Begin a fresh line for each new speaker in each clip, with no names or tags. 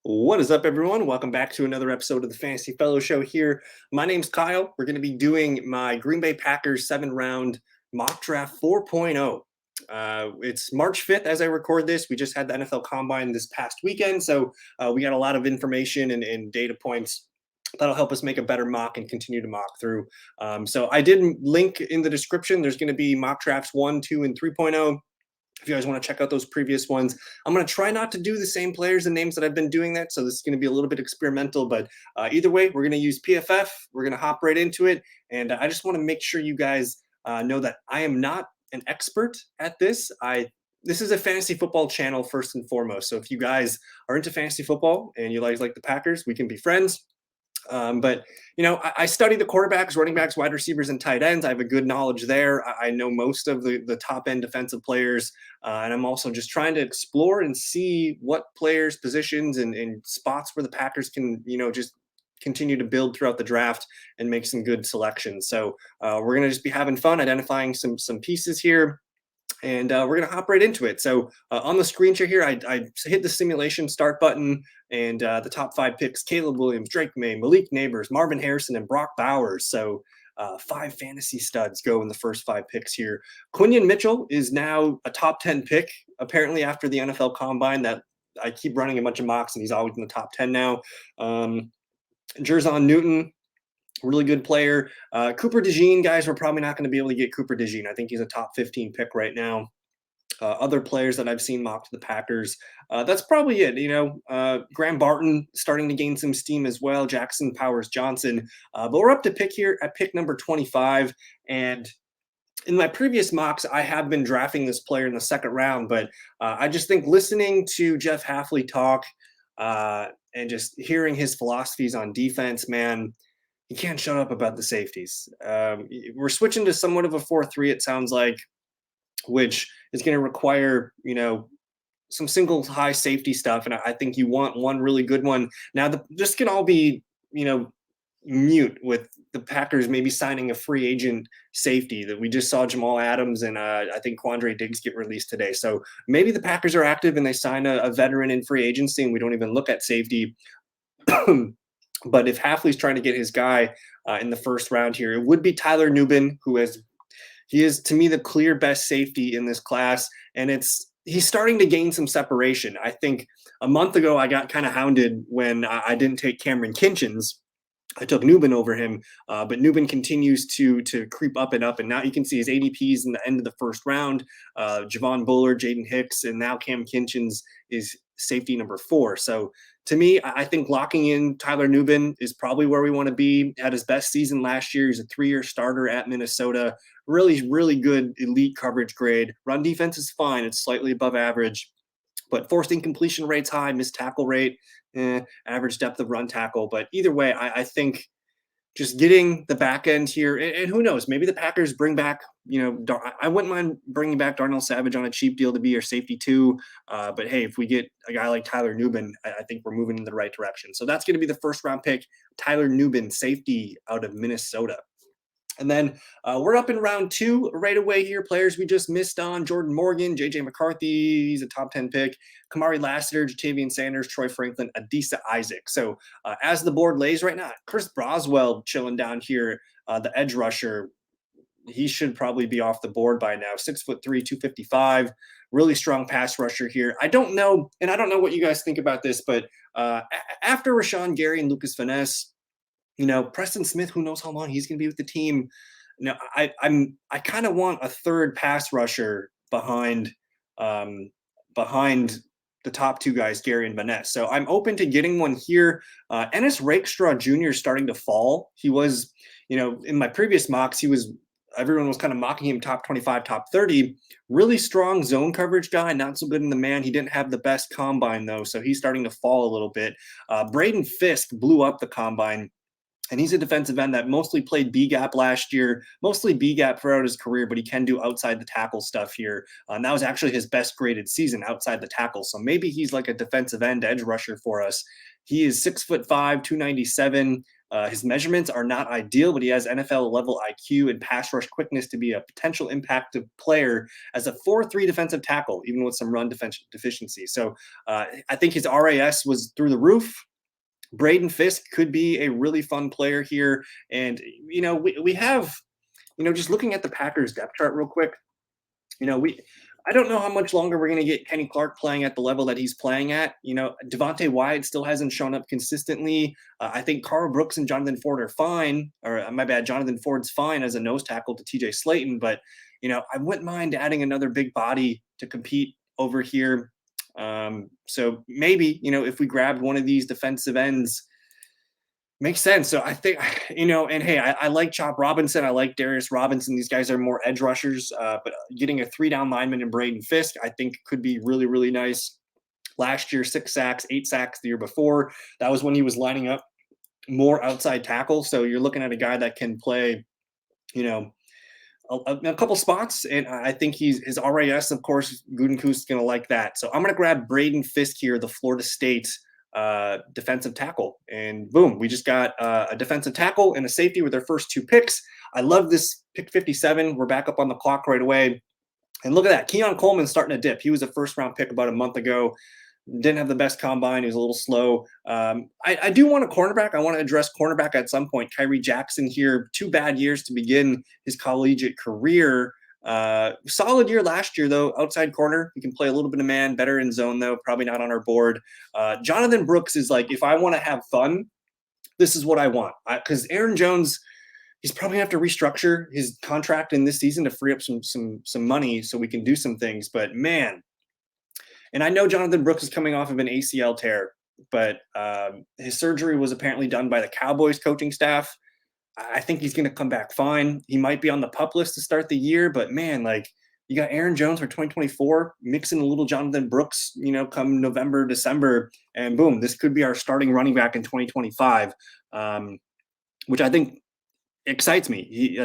What is up, everyone? Welcome back to another episode of the Fantasy Fellow Show here. My name's Kyle. We're going to be doing my Green Bay Packers 7 round mock draft 4.0. It's March 5th as I record this. We just had the NFL Combine this past weekend, so we got a lot of information and data points that'll help us make a better mock and continue to mock through. So I did link in the description. There's going to be mock drafts 1, 2, and 3.0 if you guys want to check out those previous ones. I'm going to try not to do the same players and names that I've been doing that. So this is going to be a little bit experimental, but either way, we're going to use PFF. We're going to hop right into it. And I just want to make sure you guys know that I am not an expert at this. This is a fantasy football channel first and foremost. So if you guys are into fantasy football and you like the Packers, we can be friends. But I study the quarterbacks, running backs, wide receivers, and tight ends. I have a good knowledge there. I know most of the top end defensive players, and I'm also just trying to explore and see what players, positions, and spots where the Packers can, just continue to build throughout the draft and make some good selections. So we're gonna just be having fun identifying some pieces here, and we're going to hop right into it. So on the screen share here, I hit the simulation start button, and the top 5 picks: Caleb Williams, Drake May, Malik Neighbors, Marvin Harrison, and Brock Bowers. So 5 fantasy studs go in the first 5 picks here. Quinion Mitchell is now a top 10 pick, apparently after the NFL Combine. That I keep running a bunch of mocks, and he's always in the top 10 now. Jerzon Newton, really good player. Cooper DeJean, guys, we're probably not going to be able to get Cooper DeJean. I think he's a top 15 pick right now. Other players that I've seen mocked to the Packers, that's probably it. Graham Barton starting to gain some steam as well. Jackson Powers Johnson. But we're up to pick here at pick number 25. And in my previous mocks, I have been drafting this player in the second round, but I just think listening to Jeff Hafley talk and just hearing his philosophies on defense, man, he can't shut up about the safeties. We're switching to somewhat of a 4-3, it sounds like, which is going to require, some single high safety stuff. And I think you want one really good one. Now, this can all be, mute with the Packers maybe signing a free agent safety that we just saw Jamal Adams and I think Quandre Diggs get released today. So maybe the Packers are active and they sign a veteran in free agency and we don't even look at safety. But if Hafley's trying to get his guy in the first round here, it would be Tyler Nubin, he is to me the clear best safety in this class, and he's starting to gain some separation. I think a month ago I got kind of hounded when I didn't take Cameron Kinchens. I took Nubin over him, but Nubin continues to creep up and up, and now you can see his ADPs in the end of the first round. Javon Bullard, Jaden Hicks, and now Cam Kinchens is safety number 4. So to me, I think locking in Tyler Nubin is probably where we want to be. Had his best season last year. He's a 3-year starter at Minnesota. Really, really good elite coverage grade. Run defense is fine. It's slightly above average, but forced incompletion rate's high, missed tackle rate, average depth of run tackle. But either way, I think just getting the back end here, and who knows, maybe the Packers bring back, I wouldn't mind bringing back Darnell Savage on a cheap deal to be your safety too. But hey, if we get a guy like Tyler Nubin, I think we're moving in the right direction. So that's going to be the first round pick, Tyler Nubin, safety out of Minnesota. And then we're up in round 2 right away here. Players we just missed on: Jordan Morgan, J.J. McCarthy, he's a top 10 pick. Kamari Lassiter, Jatavian Sanders, Troy Franklin, Adisa Isaac. So as the board lays right now, Chris Broswell chilling down here, the edge rusher. He should probably be off the board by now. 6'3", 255, really strong pass rusher here. I don't know what you guys think about this, but after Rashawn Gary and Lucas Van Ness, Preston Smith, who knows how long he's going to be with the team. I kind of want a third pass rusher behind the top 2 guys, Gary and Van Ness. So I'm open to getting one here. Ennis Rakestraw Jr. is starting to fall. He was, in my previous mocks, everyone was kind of mocking him top 25, top 30. Really strong zone coverage guy, not so good in the man. He didn't have the best combine, though, so he's starting to fall a little bit. Braden Fisk blew up the combine. And he's a defensive end that mostly played B-gap last year, mostly B-gap throughout his career, but he can do outside the tackle stuff here. And that was actually his best graded season outside the tackle. So maybe he's like a defensive end edge rusher for us. He is 6'5", 297, His measurements are not ideal, but he has NFL level IQ and pass rush quickness to be a potential impactful player as a 4-3 defensive tackle, even with some run deficiency. So I think his RAS was through the roof. Braden Fisk could be a really fun player here. And, we have, just looking at the Packers depth chart real quick, I don't know how much longer we're going to get Kenny Clark playing at the level that he's playing at. Devontae Wyatt still hasn't shown up consistently. I think Carl Brooks and Jonathan Ford are fine, or my bad, Jonathan Ford's fine as a nose tackle to TJ Slayton, but, I wouldn't mind adding another big body to compete over here. So maybe, if we grabbed one of these defensive ends, makes sense. So I think, and hey, I like Chop Robinson. I like Darius Robinson. These guys are more edge rushers, but getting a 3-down lineman in Braden Fisk, I think could be really, really nice. Last year, 6 sacks, 8 sacks the year before. That was when he was lining up more outside tackle. So you're looking at a guy that can play, a couple spots, and I think his RAS, of course, Gutekunst is going to like that. So I'm going to grab Braden Fisk here, the Florida State defensive tackle, and boom, we just got a defensive tackle and a safety with our first 2 picks. I love this pick 57. We're back up on the clock right away, and look at that. Keon Coleman's starting to dip. He was a first-round pick about a month ago. Didn't have the best combine. He was a little slow. I do want a cornerback. I want to address cornerback at some point. Kyrie Jackson here, 2 bad years to begin his collegiate career. Solid year last year, though. Outside corner, he can play a little bit of man, better in zone, though. Probably not on our board. Jonathan Brooks is like, if I want to have fun, this is what I want. Because Aaron Jones, he's probably going to have to restructure his contract in this season to free up some money so we can do some things. But man, and I know Jonathan Brooks is coming off of an ACL tear, but his surgery was apparently done by the Cowboys coaching staff. I think he's going to come back fine. He might be on the PUP list to start the year, but man, like, you got Aaron Jones for 2024, mixing a little Jonathan Brooks, come November, December, and boom, this could be our starting running back in 2025, which I think excites me.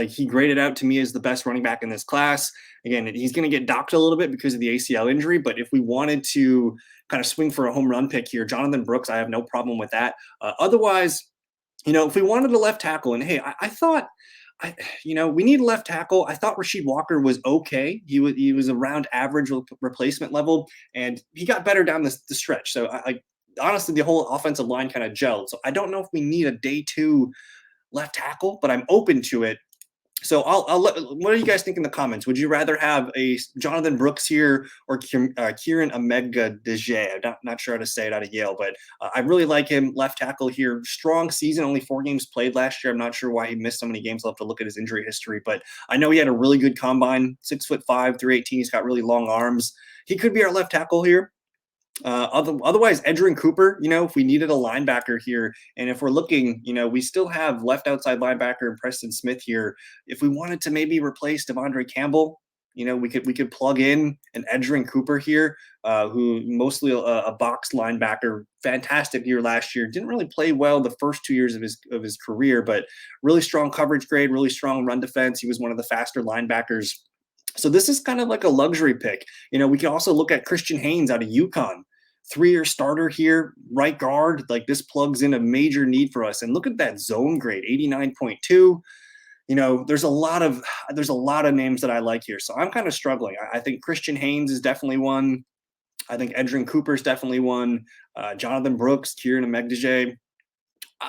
He graded out to me as the best running back in this class. Again, he's going to get docked a little bit because of the ACL injury, but if we wanted to kind of swing for a home run pick here, Jonathan Brooks, I have no problem with that. Otherwise, if we wanted a left tackle, and hey, I thought, we need a left tackle. I thought Rasheed Walker was okay. He was around average replacement level, and he got better down the stretch. So I honestly, the whole offensive line kind of gelled. So I don't know if we need a day 2 left tackle, but I'm open to it. So what do you guys think in the comments? Would you rather have a Jonathan Brooks here or Kieran Omega-Deje? I'm not sure how to say it out of Yale, but I really like him. Left tackle here. Strong season, only 4 games played last year. I'm not sure why he missed so many games. I'll have to look at his injury history, but I know he had a really good combine, 6'5", 318. He's got really long arms. He could be our left tackle here. Otherwise, Edgerrin Cooper, if we needed a linebacker here, and if we're looking, we still have left outside linebacker and Preston Smith here. If we wanted to maybe replace Devondre Campbell, we could plug in an Edgerrin Cooper here, who mostly a box linebacker. Fantastic year last year. Didn't really play well the first 2 years of his career, but really strong coverage grade, really strong run defense. He was one of the faster linebackers. So this is kind of like a luxury pick. We can also look at Christian Haynes out of UConn, 3-year starter here, right guard. Like, this plugs in a major need for us. And look at that zone grade, 89.2. There's a lot of names that I like here. So I'm kind of struggling. I think Christian Haynes is definitely one. I think Edgerrin Cooper is definitely one. Jonathan Brooks, Kieran Omega-Deje.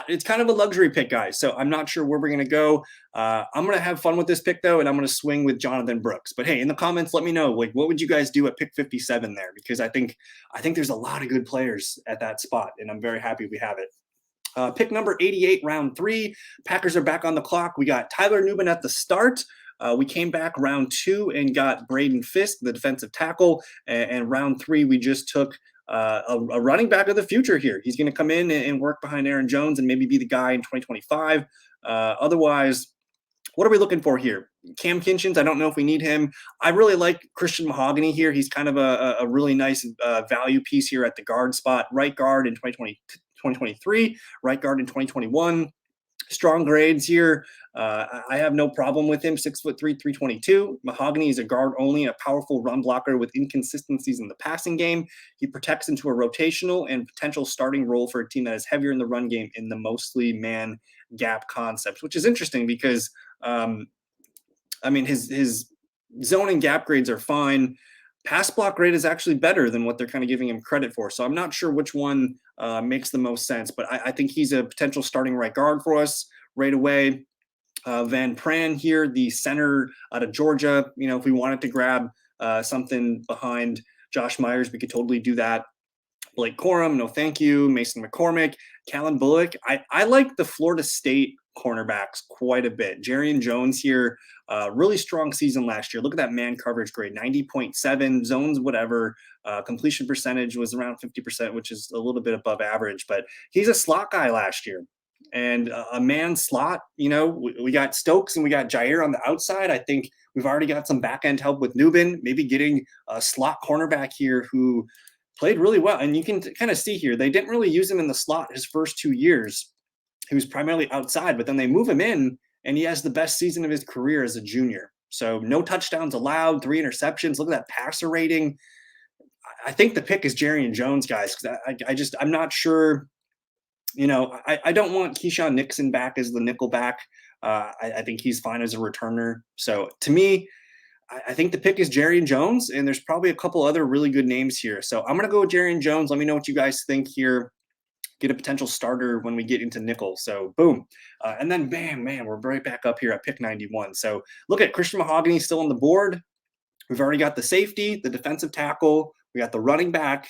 It's kind of a luxury pick, guys. So I'm not sure where we're going to go. I'm going to have fun with this pick, though, and I'm going to swing with Jonathan Brooks. But hey, in the comments, let me know, like, what would you guys do at pick 57 there? Because I think there's a lot of good players at that spot, and I'm very happy we have it. Pick number 88, round 3. Packers are back on the clock. We got Tyler Nubin at the start. We came back round 2 and got Braden Fisk, the defensive tackle. And round 3, we just took a running back of the future here. He's going to come in and work behind Aaron Jones and maybe be the guy in 2025. Otherwise, what are we looking for here? Cam Kinchins, I don't know if we need him. I really like Christian Mahogany here. He's kind of a really nice value piece here at the guard spot. Right guard in 2023, right guard in 2021. strong grades here. I have no problem with him. 6'3", 322. Mahogany is a guard only, a powerful run blocker with inconsistencies in the passing game. He protects into a rotational and potential starting role for a team that is heavier in the run game in the mostly man gap concept, which is interesting because I mean his zone and gap grades are fine. Pass block grade is actually better than what they're kind of giving him credit for. So I'm not sure which one makes the most sense, but I think he's a potential starting right guard for us right away. Van Pran here, the center out of Georgia. You know, if we wanted to grab something behind Josh Myers, we could totally do that. Blake Corum, no thank you. Mason McCormick, Callan Bullock. I like the Florida State cornerbacks quite a bit. Jarian Jones here, really strong season last year. Look at that man coverage grade, 90.7, zones, whatever. Completion percentage was around 50%, which is a little bit above average, but he's a slot guy last year. And a man slot, you know, we got Stokes and we got Jair on the outside. I think we've already got some back end help with Nubin, maybe getting a slot cornerback here who played really well. And you can kind of see here, they didn't really use him in the slot his first 2 years. He was primarily outside, but then they move him in and he has the best season of his career as a junior. So no touchdowns allowed, 3 interceptions. Look at that passer rating. I think the pick is Jarian Jones, guys, because I'm not sure. You know, I don't want Keyshawn Nixon back as the nickel back. I think he's fine as a returner. So to me, I think the pick is Jarian Jones, and there's probably a couple other really good names here. So I'm going to go with Jarian Jones. Let me know what you guys think here. Get a potential starter when we get into nickel. So boom. And then bam, man, we're right back up here at pick 91. So look at Christian Mahogany still on the board. We've already got the safety, the defensive tackle, we got the running back,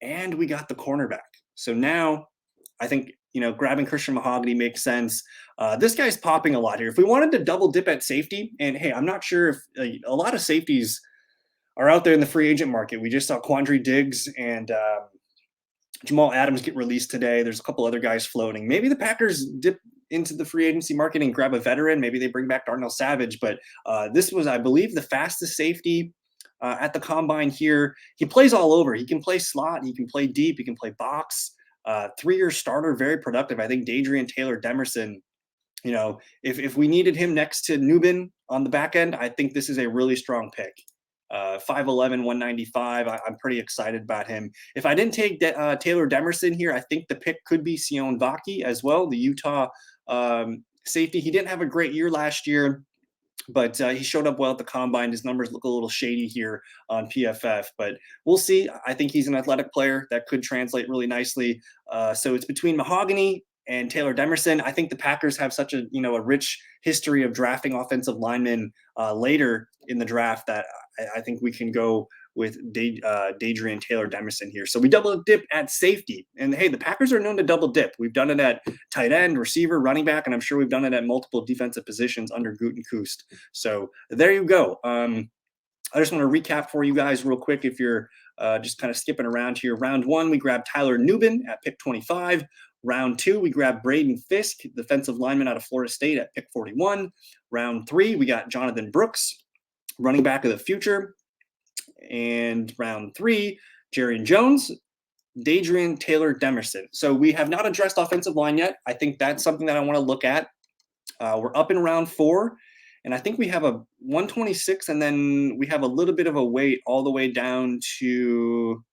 and we got the cornerback. So now I think, you know, grabbing Christian Mahogany makes sense. This guy's popping a lot here. If we wanted to double dip at safety, and hey, I'm not sure if a lot of safeties are out there in the free agent market. We just saw Quandre Diggs and Jamal Adams get released today. There's a couple other guys floating. Maybe the Packers dip into the free agency market and grab a veteran. Maybe they bring back Darnell Savage. But this was, I believe, the fastest safety at the combine here. He plays all over. He can play slot. He can play deep. He can play box. 3-year starter, very productive. I think Dadrian Taylor Demerson, you know, if we needed him next to Nubin on the back end, I think this is a really strong pick. 5'11", 195. I'm pretty excited about him. If I didn't take Taylor Demerson here, I think the pick could be Sion Vaki as well, the Utah safety. He didn't have a great year last year, but he showed up well at the combine. His numbers look a little shady here on PFF, but we'll see. I think he's an athletic player that could translate really nicely. So it's between Mahogany and Taylor Demerson. I think the Packers have such a rich history of drafting offensive linemen later in the draft that I think we can go with Dadrian Taylor Demerson here. So we double dip at safety. And hey, the Packers are known to double dip. We've done it at tight end, receiver, running back, and I'm sure we've done it at multiple defensive positions under Gutekunst. So there you go. I just want to recap for you guys real quick if you're just kind of skipping around here. Round 1, we grabbed Tyler Nubin at pick 25. Round 2, we grabbed Braden Fisk, defensive lineman out of Florida State at pick 41. Round 3, we got Jonathan Brooks, running back of the future. And round 3, Jarian Jones, Dadrian Taylor Demerson. So we have not addressed offensive line yet. I think that's something that I want to look at. We're up in round 4, and I think we have a 126, and then we have a little bit of a wait all the way down to,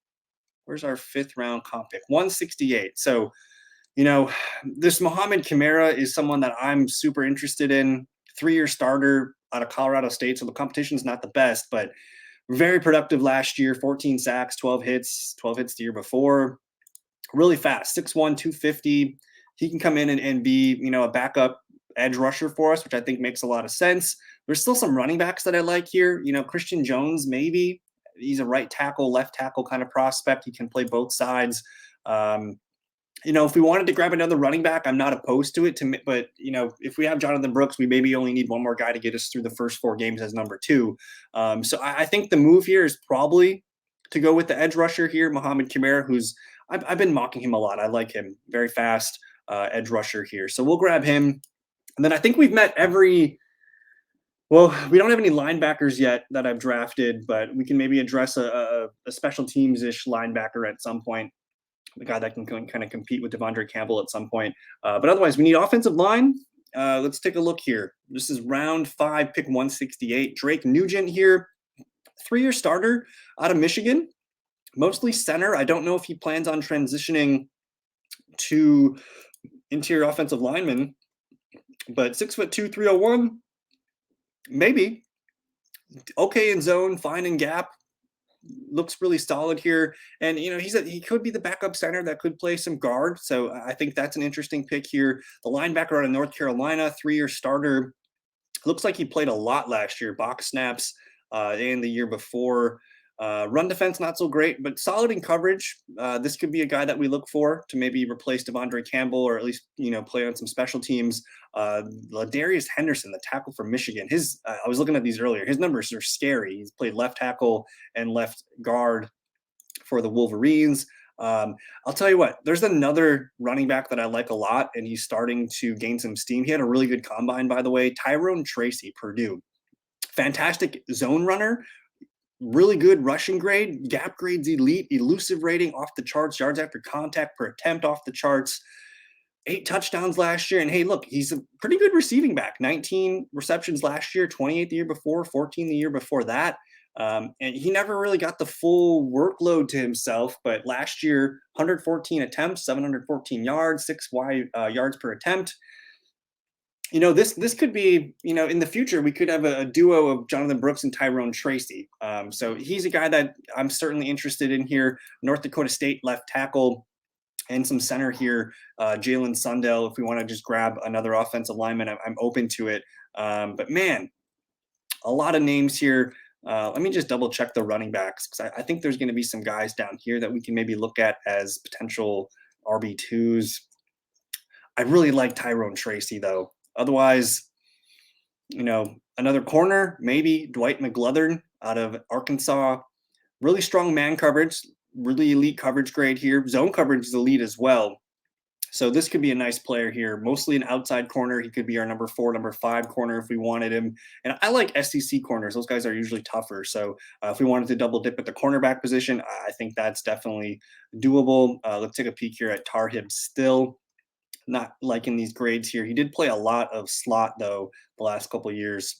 where's our 5th round comp pick? 168. So, you know, this Mohamed Kamara is someone that I'm super interested in. 3-year starter out of Colorado State, so the competition's not the best, but very productive last year, 14 sacks, 12 hits the year before. Really fast, 6'1", 250. He can come in and be, you know, a backup edge rusher for us, which I think makes a lot of sense. There's still some running backs that I like here. You know, Christian Jones, maybe. He's a right tackle, left tackle kind of prospect. He can play both sides. You know, if we wanted to grab another running back, I'm not opposed to it. But, you know, if we have Jonathan Brooks, we maybe only need one more guy to get us through the first 4 games as number 2. So I think the move here is probably to go with the edge rusher here, Mohamed Kamara, who's I've been mocking him a lot. I like him. Very fast edge rusher here. So we'll grab him. And then I think we've met well, we don't have any linebackers yet that I've drafted, but we can maybe address a special teams-ish linebacker at some point. the guy that can kind of compete with Devondre Campbell at some point. But otherwise, we need offensive line. Let's take a look here. This is round 5, pick 168. Drake Nugent here, 3-year starter out of Michigan, mostly center. I don't know if he plans on transitioning to interior offensive lineman, but 6'2", 301, maybe. Okay in zone, fine in gap. Looks really solid here, and he could be the backup center that could play some guard. So I think that's an interesting pick here. The linebacker out of North Carolina, 3-year starter. Looks like he played a lot last year, box snaps, and the year before. Run defense, not so great, but solid in coverage. This could be a guy that we look for to maybe replace Devondre Campbell, or at least play on some special teams. Ladarius Henderson, the tackle from Michigan. I was looking at these earlier. His numbers are scary. He's played left tackle and left guard for the Wolverines. I'll tell you what, there's another running back that I like a lot, and he's starting to gain some steam. He had a really good combine, by the way. Tyrone Tracy, Purdue. Fantastic zone runner, really good rushing grade, gap grades elite, elusive rating off the charts, yards after contact per attempt off the charts, 8 touchdowns last year. And hey, look, he's a pretty good receiving back. 19 receptions last year, 28 the year before, 14 the year before that. And he never really got the full workload to himself, but last year, 114 attempts, 714 yards, 6 yards per attempt. This could be, in the future, we could have a duo of Jonathan Brooks and Tyrone Tracy. So he's a guy that I'm certainly interested in here. North Dakota State left tackle and some center here. Jalen Sundell, if we want to just grab another offensive lineman, I'm open to it. But man, a lot of names here. Let me just double check the running backs, because I think there's going to be some guys down here that we can maybe look at as potential RB2s. I really like Tyrone Tracy, though. Otherwise, another corner, maybe Dwight McGlothern out of Arkansas. Really strong man coverage, really elite coverage grade here. Zone coverage is elite as well. So this could be a nice player here, mostly an outside corner. He could be our number 4, number 5 corner if we wanted him. And I like SEC corners. Those guys are usually tougher. So if we wanted to double dip at the cornerback position, I think that's definitely doable. Let's take a peek here at Tarhib Still. Not liking these grades here. He did play a lot of slot, though, the last couple of years.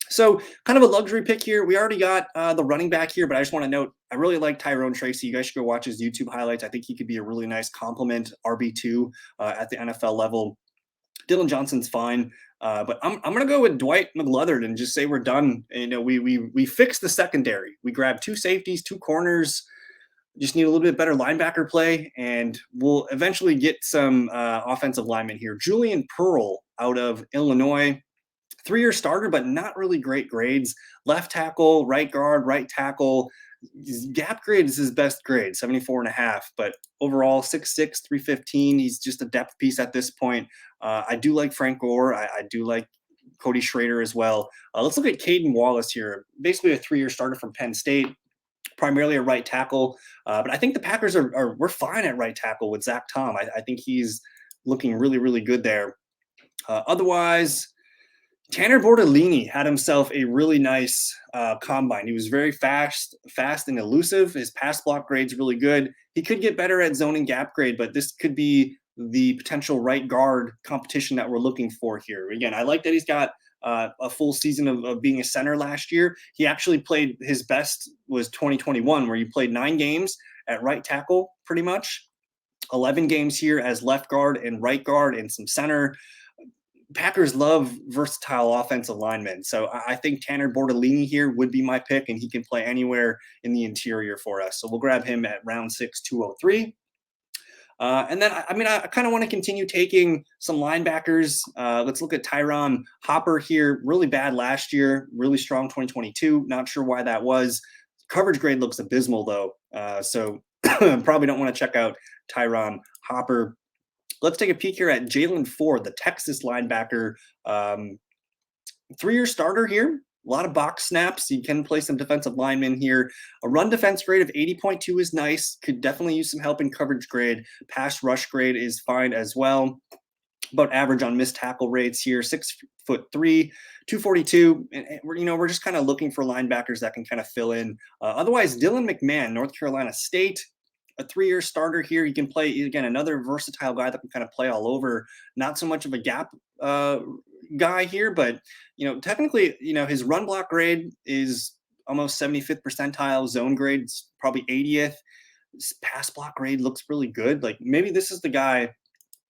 So kind of a luxury pick here. We already got the running back here, but I just want to note, I really like Tyrone Tracy. You guys should go watch his YouTube highlights. I think he could be a really nice complement, RB2 at the NFL level. Dylan Johnson's fine, but I'm going to go with Dwight McGlothern and just say we're done. We fixed the secondary. We grabbed 2 safeties, 2 corners. Just need a little bit better linebacker play, and we'll eventually get some offensive linemen here. Julian Pearl out of Illinois, 3-year starter, but not really great grades. Left tackle, right guard, right tackle. His gap grade is his best grade, 74.5, but overall 6'6", 315. He's just a depth piece at this point. I do like Frank Gore. I do like Cody Schrader as well. Let's look at Caden Wallace here, basically a 3-year starter from Penn State. Primarily a right tackle, but I think the Packers we're fine at right tackle with Zach Tom. I think he's looking really, really good there. Otherwise, Tanner Bortolini had himself a really nice combine. He was very fast and elusive. His pass block grade's really good. He could get better at zone and gap grade, but this could be the potential right guard competition that we're looking for here. Again, I like that he's got a full season of being a center last year. He actually played, his best was 2021, where he played 9 games at right tackle, pretty much 11 games here as left guard and right guard and some center. Packers love versatile offensive linemen. So I think Tanner Bortolini here would be my pick, and he can play anywhere in the interior for us. So we'll grab him at round 6, 203. And then, I kind of want to continue taking some linebackers. Let's look at Tyron Hopper here. Really bad last year, really strong 2022. Not sure why that was. Coverage grade looks abysmal, though. So probably don't want to check out Tyron Hopper. Let's take a peek here at Jalen Ford, the Texas linebacker. 3-year starter here. A lot of box snaps. You can play some defensive linemen here. A run defense grade of 80.2 is nice. Could definitely use some help in coverage grade. Pass rush grade is fine as well. About average on missed tackle rates here. 6'3", 242. And we're just kind of looking for linebackers that can kind of fill in. Otherwise, Dylan McMahon, North Carolina State. a 3-year starter here. He can play, again, another versatile guy that can kind of play all over. Not so much of a gap guy here, but technically, his run block grade is almost 75th percentile. Zone grade's probably 80th. His pass block grade looks really good. Like, maybe this is the guy.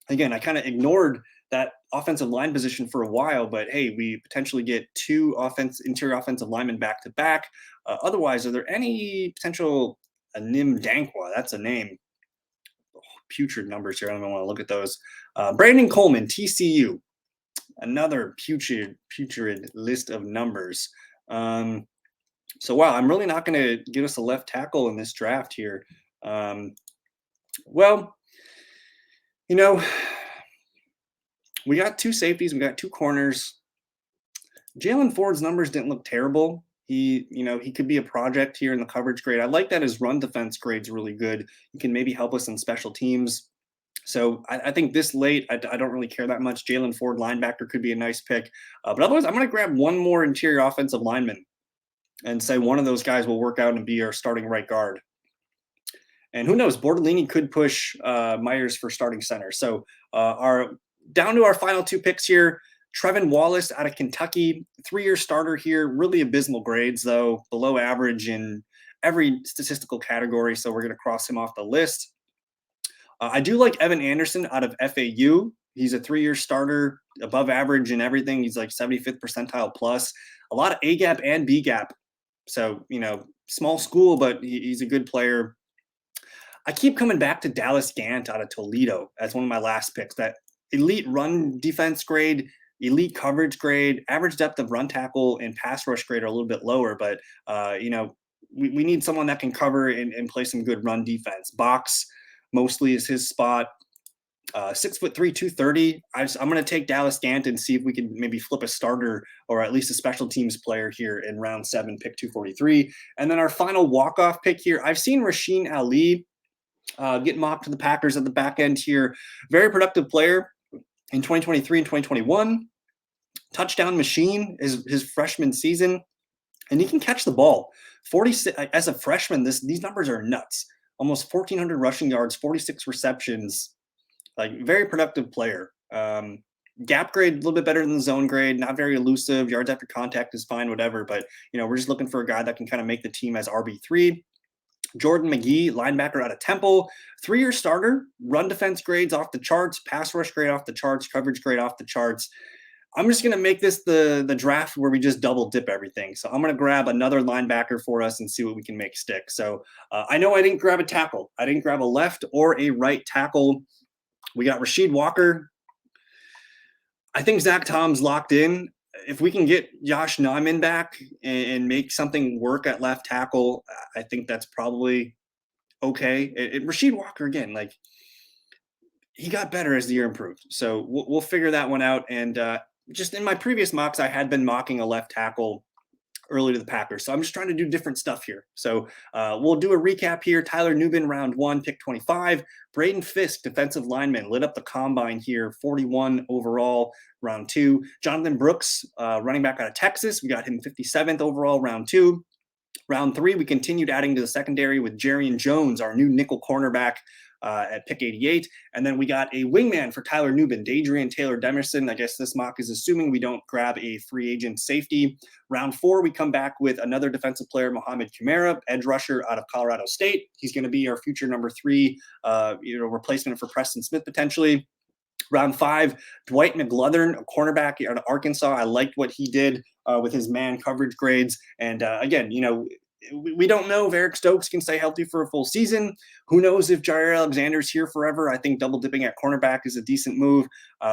Again, I kind of ignored that offensive line position for a while, but hey, we potentially get two interior offensive linemen back to back. Otherwise, are there any potential Nim Dankwa? That's a name. Oh, putrid numbers here. I don't even want to look at those. Brandon Coleman, TCU. Another putrid list of numbers. So wow, I'm really not going to give us a left tackle in this draft here. Well, we got two safeties, we got two corners. Jaylan Ford's numbers didn't look terrible. He could be a project here in the coverage grade. I like that his run defense grade's really good. He can maybe help us in special teams. So I think this late, I don't really care that much. Jaylan Ford, linebacker, could be a nice pick. But otherwise, I'm going to grab one more interior offensive lineman and say one of those guys will work out and be our starting right guard. And who knows, Bortolini could push Myers for starting center. So down to our final two picks here. Trevin Wallace out of Kentucky, 3-year starter here. Really abysmal grades, though, below average in every statistical category. So we're going to cross him off the list. I do like Evan Anderson out of FAU. He's a 3-year starter, above average in everything. He's like 75th percentile plus. A lot of A gap and B gap. So, small school, but he's a good player. I keep coming back to Dallas Gant out of Toledo as one of my last picks. That elite run defense grade, elite coverage grade, average depth of run tackle, and pass rush grade are a little bit lower. But, we need someone that can cover and play some good run defense. Box mostly is his spot. 6'3", 230. I'm going to take Dallas Gant and see if we can maybe flip a starter or at least a special teams player here in round 7, pick 243. And then our final walk-off pick here, I've seen Rasheen Ali get mocked to the Packers at the back end here. Very productive player in 2023 and 2021. Touchdown machine is his freshman season, and he can catch the ball. 46 as a freshman. These numbers are nuts. Almost 1,400 rushing yards, 46 receptions. Like, very productive player. Gap grade a little bit better than the zone grade. Not very elusive. Yards after contact is fine, whatever. But we're just looking for a guy that can kind of make the team as RB3. Jordan McGee, linebacker out of Temple, 3-year starter. Run defense grades off the charts. Pass rush grade off the charts. Coverage grade off the charts. I'm just going to make this the draft where we just double dip everything. So I'm going to grab another linebacker for us and see what we can make stick. So I know I didn't grab a tackle. I didn't grab a left or a right tackle. We got Rasheed Walker. I think Zach Tom's locked in. If we can get Josh Naaman back and make something work at left tackle, I think that's probably okay. Rasheed Walker, again, like, he got better as the year improved. So we'll figure that one out. And just in my previous mocks, I had been mocking a left tackle early to the Packers. So I'm just trying to do different stuff here. So we'll do a recap here. Tyler Nubin, round 1, pick 25. Braden Fisk, defensive lineman, lit up the combine here, 41 overall, round 2. Jonathan Brooks, running back out of Texas. We got him 57th overall, round 2. Round 3, we continued adding to the secondary with Jarian Jones, our new nickel cornerback, at pick 88. And then we got a wingman for Tyler Nubin, Dadrian Taylor Demerson. I guess this mock is assuming we don't grab a free agent safety. Round 4, we come back with another defensive player, Mohamed Kamara, edge rusher out of Colorado State. He's going to be our future number 3, replacement for Preston Smith potentially. Round 5, Dwight McGlothern, a cornerback out of Arkansas. I liked what he did with his man coverage grades. And again, we don't know if Eric Stokes can stay healthy for a full season. Who knows if Jair Alexander's here forever? I think double dipping at cornerback is a decent move.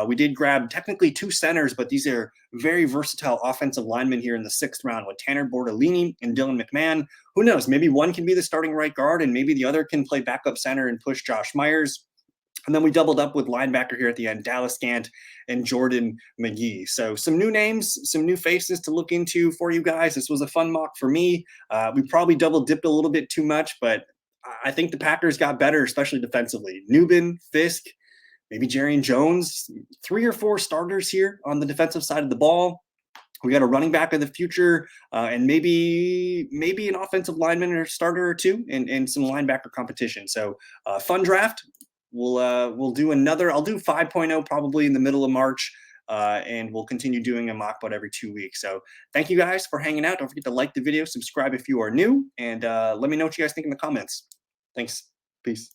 We did grab technically 2 centers, but these are very versatile offensive linemen here in the 6th round with Tanner Bortolini and Dylan McMahon. Who knows? Maybe one can be the starting right guard and maybe the other can play backup center and push Josh Myers. And then we doubled up with linebacker here at the end, Dallas Gant and Jordan McGee. So some new names, some new faces to look into for you guys. This was a fun mock for me. We probably double dipped a little bit too much, but I think the Packers got better, especially defensively. Nubin, Fisk, maybe Jarian Jones, 3 or 4 starters here on the defensive side of the ball. We got a running back of the future, and maybe an offensive lineman or starter or two, and some linebacker competition. So fun draft. We'll do another. I'll do 5.0 probably in the middle of March, and we'll continue doing a mock butt every 2 weeks. So thank you guys for hanging out. Don't forget to like the video, subscribe if you are new, and let me know what you guys think in the comments. Thanks. Peace.